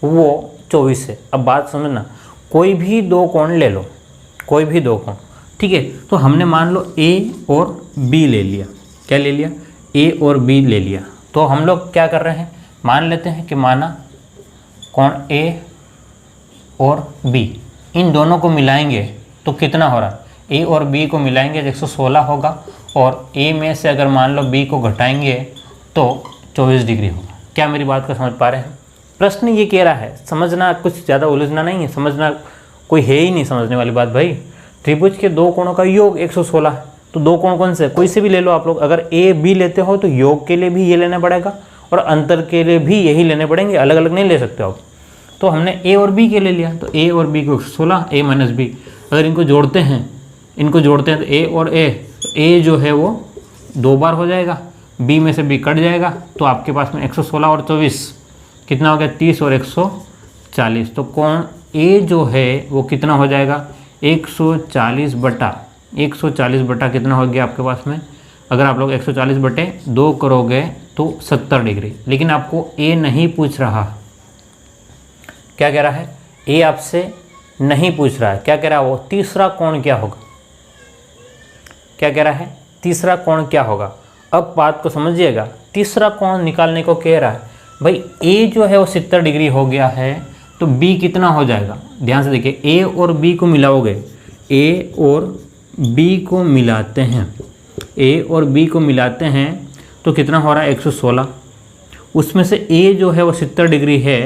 Speaker 1: वो 24 है। अब बात समझना, कोई भी दो कोण ले लो, कोई भी दो कोण, ठीक है। तो हमने मान लो ए और बी ले लिया, क्या ले लिया, ए और बी ले लिया। तो हम लोग क्या कर रहे हैं, मान लेते हैं कि माना कोण ए और बी, इन दोनों को मिलाएंगे तो कितना हो रहा है, ए और बी को मिलाएंगे तो 116 होगा और ए में से अगर मान लो बी को घटाएंगे तो 24 डिग्री होगा। क्या मेरी बात को समझ पा रहे हैं। प्रश्न ये कह रहा है, समझना, कुछ ज़्यादा उलझना नहीं है, समझना कोई है ही नहीं समझने वाली बात भाई। त्रिभुज के दो कोणों का योग 116 है, तो दो कोण कौन से, कोई से भी ले लो आप लोग। अगर ए बी लेते हो तो योग के लिए भी ये लेना पड़ेगा और अंतर के लिए भी यही लेने पड़ेंगे, अलग अलग नहीं ले सकते आप। तो हमने ए और बी के ले लिया, तो ए और बी को 116, ए माइनस बी, अगर इनको जोड़ते हैं तो ए और ए जो है वो 2 बार हो जाएगा, बी में से बी कट जाएगा, तो आपके पास में 116 और 24 कितना हो गया, 30 और 140। तो कोण ए जो है वो कितना हो जाएगा, 140 बटा कितना हो गया आपके पास में, अगर आप लोग 140 बटे 2 करोगे तो 70 डिग्री। लेकिन आपको ए नहीं पूछ रहा, क्या कह रहा है, ए आपसे नहीं पूछ रहा है, क्या कह रहा है वो, तीसरा कोण क्या होगा, क्या कह रहा है, तीसरा कोण क्या होगा। अब बात को समझिएगा, तीसरा कोण निकालने को कह रहा है भाई, ए जो है वो 70 डिग्री हो गया है तो बी कितना हो जाएगा, ध्यान से देखिए, ए और बी को मिलाओगे, ए और बी को मिलाते हैं, ए और बी को मिलाते हैं तो कितना हो रहा है 116, उसमें से ए जो है वो 70 डिग्री है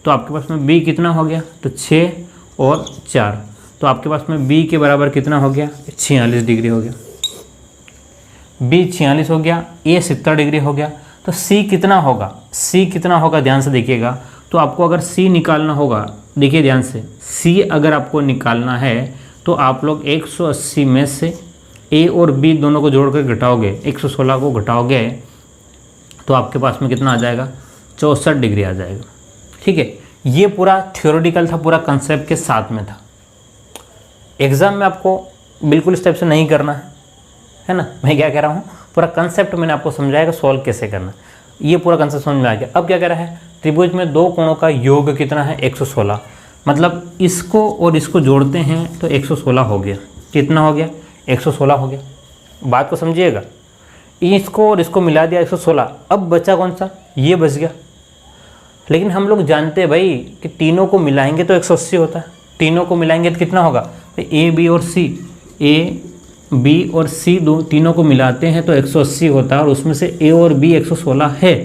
Speaker 1: तो आपके पास में बी कितना हो गया, तो 6 और 4, तो आपके पास में बी के बराबर कितना हो गया, 46 डिग्री हो गया, बी 46 हो गया, ए 70 डिग्री हो गया। तो सी कितना होगा, सी कितना होगा, ध्यान से देखिएगा। तो आपको अगर सी निकालना होगा, देखिए ध्यान से, सी अगर आपको निकालना है तो आप लोग 180 में से ए और बी दोनों को जोड़ कर घटाओगे, 116 को घटाओगे तो आपके पास में कितना आ जाएगा, 64 डिग्री आ जाएगा। ठीक है, ये पूरा थ्योरेटिकल था, पूरा कंसेप्ट के साथ में था। एग्ज़ाम में आपको बिल्कुल इस टाइप से नहीं करना है ना, मैं क्या कह रहा हूँ, पूरा कंसेप्ट मैंने आपको समझाएगा सॉल्व कैसे करना, ये पूरा कंसेप्ट समझ में आ गया। अब क्या कह रहा है, त्रिभुज में दो कोणों का योग कितना है, 116, मतलब इसको और इसको जोड़ते हैं तो 116 हो गया, कितना हो गया, 116 हो गया। बात को समझिएगा, इसको और इसको मिला दिया 116, अब बचा कौन सा, ये बच गया। लेकिन हम लोग जानते हैं भाई कि तीनों को मिलाएंगे तो 180 होता है, तीनों को मिलाएंगे तो कितना होगा, तो ए बी और सी, ए बी और सी दो तीनों को मिलाते हैं तो 180 होता है, और उसमें से ए और बी 116 है,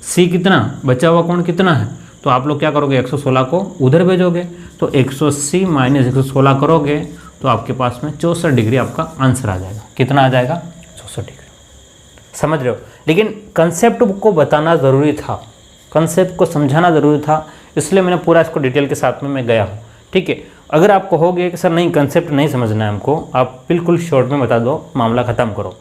Speaker 1: सी कितना बचा हुआ कोण कितना है, तो आप लोग क्या करोगे, 116 को उधर भेजोगे, तो 180 माइनस 116 करोगे तो आपके पास में 64 डिग्री आपका आंसर आ जाएगा। कितना आ जाएगा, 64 डिग्री। समझ रहे हो, लेकिन कंसेप्ट को बताना ज़रूरी था, कंसेप्ट को समझाना ज़रूरी था, इसलिए मैंने पूरा इसको डिटेल के साथ में मैं गया हूँ। ठीक है, अगर आपको हो गया कि सर नहीं कंसेप्ट नहीं समझना है हमको, आप बिल्कुल शॉर्ट में बता दो, मामला ख़त्म करो,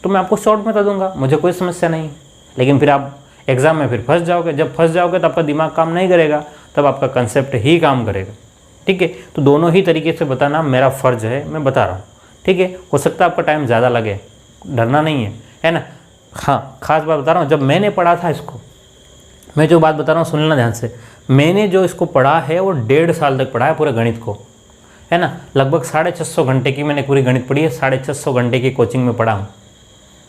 Speaker 1: तो मैं आपको शॉर्ट में बता दूंगा, मुझे कोई समस्या नहीं। लेकिन फिर आप एग्ज़ाम में फिर फंस जाओगे, जब फंस जाओगे तो आपका दिमाग काम नहीं करेगा, तब आपका कंसेप्ट ही काम करेगा। ठीक है। तो दोनों ही तरीके से बताना मेरा फ़र्ज़ है, मैं बता रहा हूँ, ठीक है। हो सकता है आपका टाइम ज़्यादा लगे, डरना नहीं है ना। हाँ, खास बात बता रहा हूँ, जब मैंने पढ़ा था इसको, मैं जो बात बता रहा हूँ सुन लेना ध्यान से, मैंने जो इसको पढ़ा है वो 1.5 साल तक पढ़ा है पूरे गणित को, है ना। लगभग 650 घंटे की मैंने पूरी गणित पढ़ी है, 650 घंटे की कोचिंग में पढ़ा हूँ।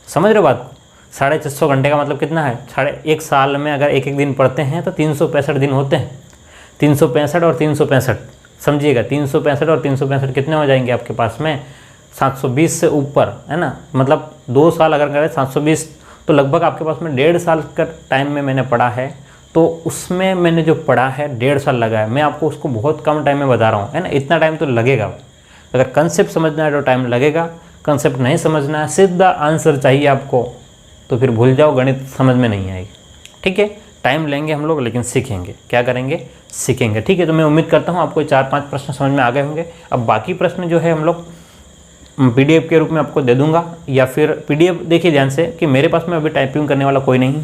Speaker 1: समझ रहे हो बात को? 650 घंटे का मतलब कितना है? एक साल में अगर एक एक दिन पढ़ते हैं तो 365 दिन होते हैं। 365 और 365, समझिएगा, 365 और 365 कितने हो जाएंगे आपके पास में? 720 से ऊपर, है ना। मतलब 2 साल अगर करें 720, तो लगभग आपके पास में 1.5 साल का टाइम में मैंने पढ़ा है। तो उसमें मैंने जो पढ़ा है 1.5 साल लगा है, मैं आपको उसको बहुत कम टाइम में बता रहा हूँ, है ना। इतना टाइम तो लगेगा, अगर कंसेप्ट समझना है तो टाइम लगेगा, कंसेप्ट नहीं समझना है, सीधा आंसर चाहिए आपको, तो फिर भूल जाओ, गणित समझ में नहीं आएगी, ठीक है। टाइम लेंगे हम लोग, लेकिन सीखेंगे। क्या करेंगे? सीखेंगे, ठीक है। तो मैं उम्मीद करता हूँ आपको 4-5 प्रश्न समझ में आ गए होंगे। अब बाकी प्रश्न जो है हम लोग PDF के रूप में आपको दे दूंगा, या फिर PDF देखिए ध्यान से कि मेरे पास में अभी टाइपिंग करने वाला कोई नहीं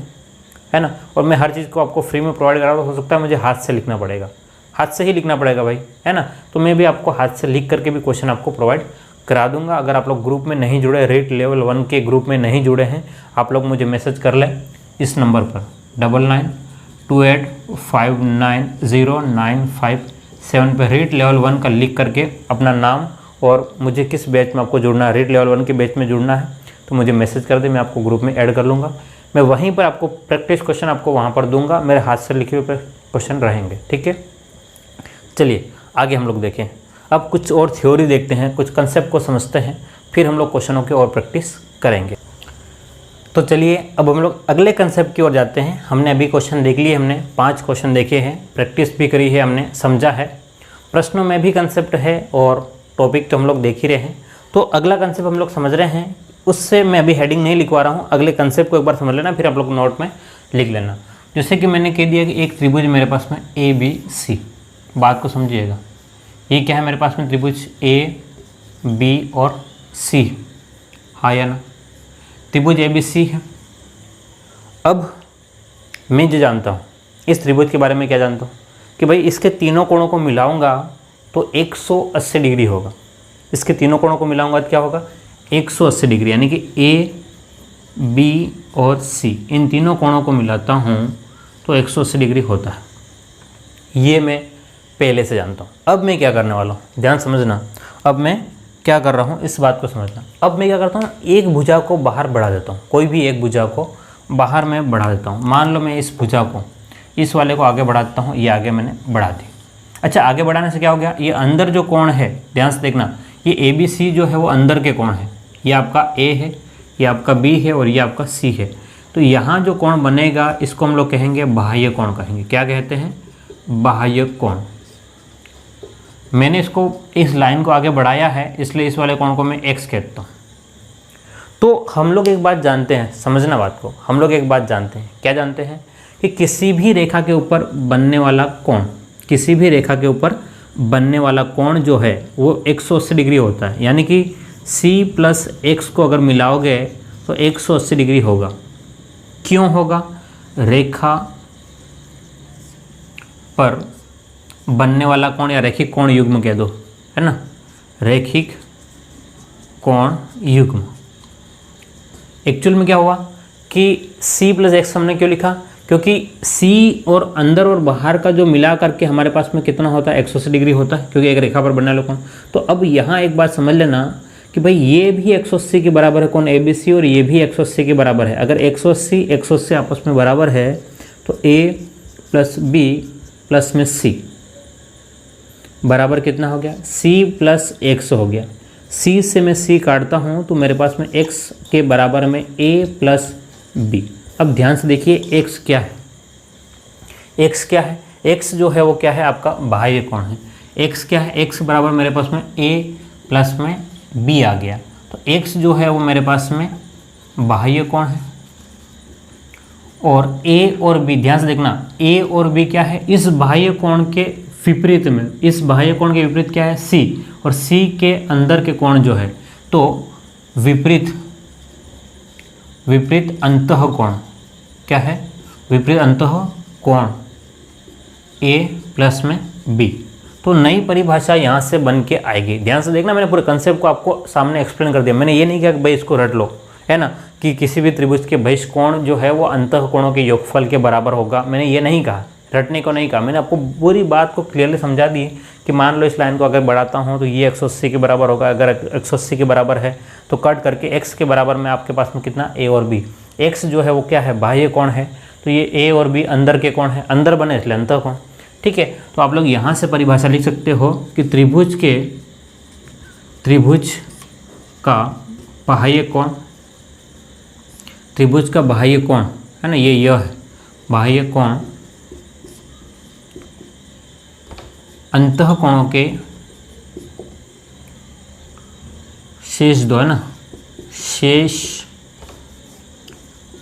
Speaker 1: है ना, और मैं हर चीज़ को आपको फ्री में प्रोवाइड करा रहा हूँ। हो सकता है मुझे हाथ से लिखना पड़ेगा, हाथ से ही लिखना पड़ेगा भाई, है ना। तो मैं भी आपको हाथ से लिख करके भी क्वेश्चन आपको प्रोवाइड करा दूंगा। अगर आप लोग ग्रुप में नहीं जुड़े, रेट लेवल 1 के ग्रुप में नहीं जुड़े हैं, आप लोग मुझे मैसेज कर लें इस नंबर पर 9928590957 पर रेट लेवल 1 का लिख करके अपना नाम और मुझे किस बैच में आपको जुड़ना है, रेट लेवल 1 के बैच में जुड़ना है तो मुझे मैसेज कर दे, मैं आपको ग्रुप में ऐड कर लूँगा। मैं वहीं पर आपको प्रैक्टिस क्वेश्चन आपको वहाँ पर दूंगा, मेरे हाथ से लिखे हुए क्वेश्चन रहेंगे, ठीक है। चलिए आगे हम लोग देखें। अब कुछ और थ्योरी देखते हैं, कुछ कंसेप्ट को समझते हैं, फिर हम लोग क्वेश्चनों की और प्रैक्टिस करेंगे। तो चलिए अब हम लोग अगले कंसेप्ट की ओर जाते हैं। हमने अभी क्वेश्चन देख लिए, हमने 5 क्वेश्चन देखे हैं, प्रैक्टिस भी करी है, हमने समझा है, प्रश्नों में भी कंसेप्ट है और टॉपिक तो हम लोग देख ही रहे हैं। तो अगला कंसेप्ट हम लोग समझ रहे हैं, उससे मैं अभी हेडिंग नहीं लिखवा रहा हूँ, अगले कंसेप्ट को एक बार समझ लेना, फिर आप लोग नोट में लिख लेना। जैसे कि मैंने कह दिया कि एक त्रिभुज मेरे पास में ABC, बात को समझिएगा, ये क्या है मेरे पास में? त्रिभुज AB और C, हाँ या ना। त्रिभुज ABC है। अब मैं जो जानता हूँ इस त्रिभुज के बारे में, क्या जानता हूँ कि भाई इसके तीनों कोणों को मिलाऊंगा तो 180 डिग्री होगा। इसके तीनों कोणों को मिलाऊंगा तो क्या होगा? 180 डिग्री, यानी कि A, B और C, इन तीनों कोणों को मिलाता हूँ तो 180 डिग्री होता है। ये मैं पहले से जानता हूँ। अब मैं क्या करने वाला हूँ, ध्यान समझना। अब मैं क्या कर रहा हूँ इस बात को समझना। अब मैं क्या करता हूँ, एक भुजा को बाहर बढ़ा देता हूँ, कोई भी एक भुजा को बाहर मैं बढ़ा देता हूँ। मान लो मैं इस भुजा को, इस वाले को आगे बढ़ा देता हूँ, ये आगे मैंने बढ़ा दी। अच्छा, आगे बढ़ाने से क्या हो गया? ये अंदर जो कोण है, ध्यान से देखना, ये ABC जो है वो अंदर के कोण है। ये आपका A है, ये आपका B है और ये आपका C है। तो यहाँ जो कोण बनेगा इसको हम लोग कहेंगे बाह्य कोण कहेंगे। क्या कहते हैं? बाह्य कोण। मैंने इसको, इस लाइन को आगे बढ़ाया है, इसलिए इस वाले कोण को मैं X कहता हूँ। तो हम लोग एक बात जानते हैं, समझना बात को, हम लोग एक बात जानते हैं। क्या जानते हैं? कि किसी भी रेखा के ऊपर बनने वाला कोण, किसी भी रेखा के ऊपर बनने वाला कोण जो है वो 180 डिग्री होता है। यानी कि C प्लस X को अगर मिलाओगे तो 180 डिग्री होगा। क्यों होगा? रेखा पर बनने वाला कोण, या रैखिक कोण युग्म कह दो, है ना, रैखिक कोण युग्म। एक्चुअल में क्या हुआ कि C प्लस X हमने क्यों लिखा? क्योंकि C और अंदर और बाहर का जो मिला करके हमारे पास में कितना होता है? 180 डिग्री होता है, क्योंकि एक रेखा पर बनने वाला कोण। तो अब यहाँ एक बात समझ लेना कि भाई ये भी 180 के बराबर है कोण ABC, और ये भी 180 के बराबर है। अगर 180 आपस में बराबर है तो A प्लस B प्लस में C बराबर कितना हो गया? C प्लस X हो गया। C से मैं C काटता हूँ तो मेरे पास में X के बराबर में A प्लस B। अब ध्यान से देखिए X क्या है? X क्या है? X जो है वो क्या है? आपका बाह्य कोण है। X क्या है? X बराबर मेरे पास में A प्लस में B आ गया। तो X जो है वो मेरे पास में बाह्य कोण है, और A और B, ध्यान से देखना, A और B क्या है? इस बाह्य कोण के विपरीत में, इस बाह्य कोण के विपरीत क्या है? C, और C के अंदर के कोण जो है तो विपरीत अंतः कोण। क्या है? विपरीत अंतः कोण A प्लस में B। तो नई परिभाषा यहाँ से बन के आएगी। ध्यान से देखना, मैंने पूरे कंसेप्ट को आपको सामने एक्सप्लेन कर दिया। मैंने ये नहीं किया कि भाई इसको रट लो, है ना, कि किसी भी त्रिभुज के बहिष्कोण जो है वो अंतःकोणों के योगफल के बराबर होगा। मैंने ये नहीं कहा, रटने को नहीं कहा। मैंने आपको पूरी बात को क्लियरली समझा दी कि मान लो इस लाइन को अगर बढ़ाता हूँ तो ये 180 के बराबर होगा। अगर 180 के बराबर है तो कट करके x के बराबर में आपके पास में कितना a और b। x जो है वो क्या है, बाह्य कोण है, तो ये a और b अंदर के कोण है, अंदर बने इसलिए अंतःकोण। ठीक है, तो आप लोग यहाँ से परिभाषा लिख सकते हो कि त्रिभुज का बाह्य कोण, त्रिभुज का बाह्य कोण है ना, यह है बाह्य कोण अंतःकोणों के शेष दो, है ना, शेष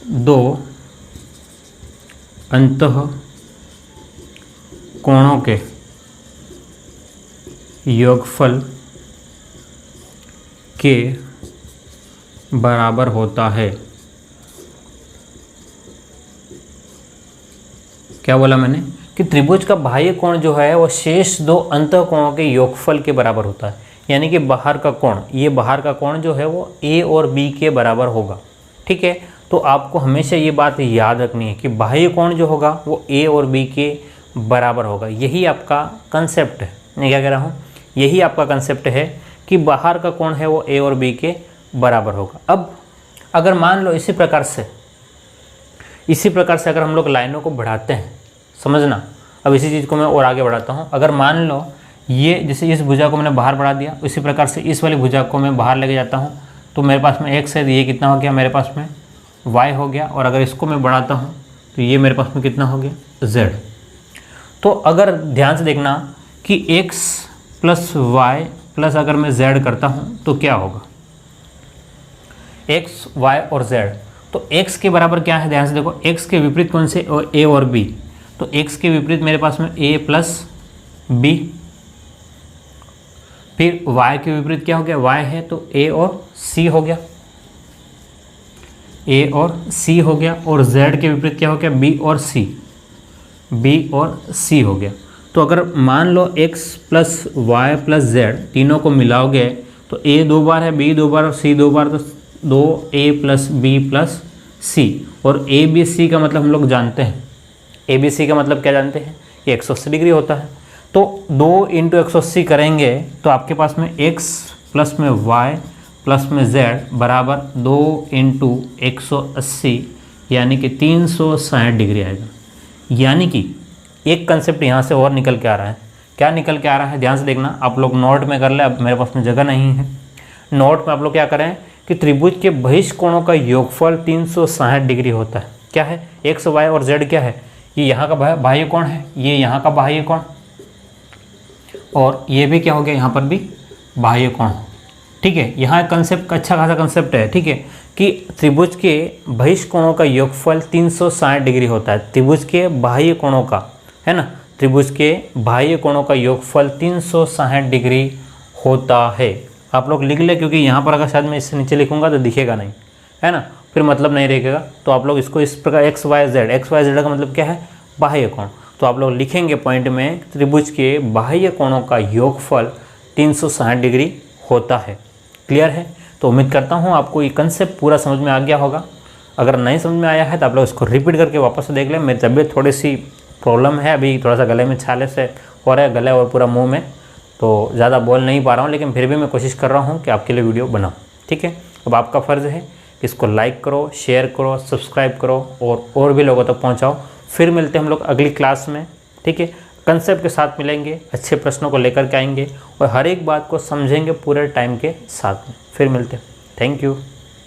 Speaker 1: दो अंतःकोणों के योगफल के बराबर होता है। क्या बोला मैंने कि त्रिभुज का बाह्य कोण जो है वो शेष दो अंतःकोणों के योगफल के बराबर होता है। यानी कि बाहर का कोण, ये बाहर का कोण जो है वो a और b के बराबर होगा। ठीक है, तो आपको हमेशा ये बात याद रखनी है कि बाह्य कोण जो होगा वो a और b के बराबर होगा। यही आपका कंसेप्ट है। मैं क्या कह रहा हूँ, यही आपका कंसेप्ट है कि बाहर का कोण है वो a और b के बराबर होगा। अब अगर मान लो इसी प्रकार से अगर हम लोग लाइनों को बढ़ाते हैं, समझना, अब इसी चीज़ को मैं और आगे बढ़ाता हूँ। अगर मान लो ये जैसे इस भुजा को मैंने बाहर बढ़ा दिया, इसी प्रकार से इस वाली भुजा को मैं बाहर लेके जाता हूँ, तो मेरे पास में x है, ये कितना हो गया, मेरे पास में y हो गया। और अगर इसको मैं बढ़ाता हूँ तो ये मेरे पास में कितना हो गया, z। तो अगर ध्यान से देखना कि x प्लस y प्लस अगर मैं z करता हूँ तो क्या होगा, x, y और z। तो x के बराबर क्या है, ध्यान से देखो, x के विपरीत कौन से, a और b। तो x के विपरीत मेरे पास में a प्लस b। फिर y के विपरीत क्या हो गया, y है तो a और c हो गया, a और c हो गया। और z के विपरीत क्या हो गया, b और c, b और c हो गया। तो अगर मान लो x plus Y plus z तीनों को मिलाओगे तो a दो बार है, b दो बार और c दो बार, तो 2a plus b plus c। और a b c का मतलब हम लोग जानते हैं, ए बी सी का मतलब क्या जानते हैं, ये 180 डिग्री होता है। तो 2 इंटू 180 करेंगे तो आपके पास में x प्लस में y प्लस में z बराबर 2 इंटू 180 यानी कि 360 डिग्री आएगा। यानी कि एक कंसेप्ट यहाँ से और निकल के आ रहा है। क्या निकल के आ रहा है, ध्यान से देखना, आप लोग नोट में कर ले। अब मेरे पास में जगह नहीं है, नोट में आप लोग क्या करें कि त्रिभुज के बहिष्कोणों का योगफल 360 डिग्री होता है। क्या है, x, y और z क्या है, ये यहाँ का बाह्य कोण है, ये यहाँ का बाह्य कोण, और ये भी क्या हो गया, यहाँ पर भी बाह्य कोण। ठीक है, यहाँ कंसेप्ट अच्छा खासा कंसेप्ट है। ठीक है, कि त्रिभुज के बहिष्कोणों का योगफल 360 डिग्री होता है। त्रिभुज के बाह्य कोणों का, है ना, त्रिभुज के बाह्य कोणों का योगफल 360 डिग्री होता है। आप लोग लिख ले, क्योंकि यहाँ पर अगर शायद मैं इससे नीचे लिखूंगा तो दिखेगा नहीं, है ना, फिर मतलब नहीं रहेगा। तो आप लोग इसको इस प्रकार x y z का मतलब क्या है, बाह्य कोण। तो आप लोग लिखेंगे पॉइंट में, त्रिभुज के बाह्य कोणों का योगफल 360 डिग्री होता है। क्लियर है? तो उम्मीद करता हूँ आपको ये कंसेप्ट पूरा समझ में आ गया होगा। अगर नहीं समझ में आया है तो आप लोग इसको रिपीट करके वापस से देख लें। मेरी तबीयत थोड़ी सी प्रॉब्लम है, अभी थोड़ा सा गले में छाले से हो रहा है, गले और पूरा मुँह में, तो ज़्यादा बोल नहीं पा रहा हूँ, लेकिन फिर भी मैं कोशिश कर रहा हूँ कि आपके लिए वीडियो बनाऊँ। ठीक है, अब आपका फ़र्ज़ है कि इसको लाइक करो, शेयर करो, सब्सक्राइब करो और भी लोगों तक पहुँचाओ। फिर मिलते हैं हम लोग अगली क्लास में। ठीक है, कंसेप्ट के साथ मिलेंगे, अच्छे प्रश्नों को लेकर के आएंगे और हर एक बात को समझेंगे पूरे टाइम के साथ में। फिर मिलते हैं। Thank you.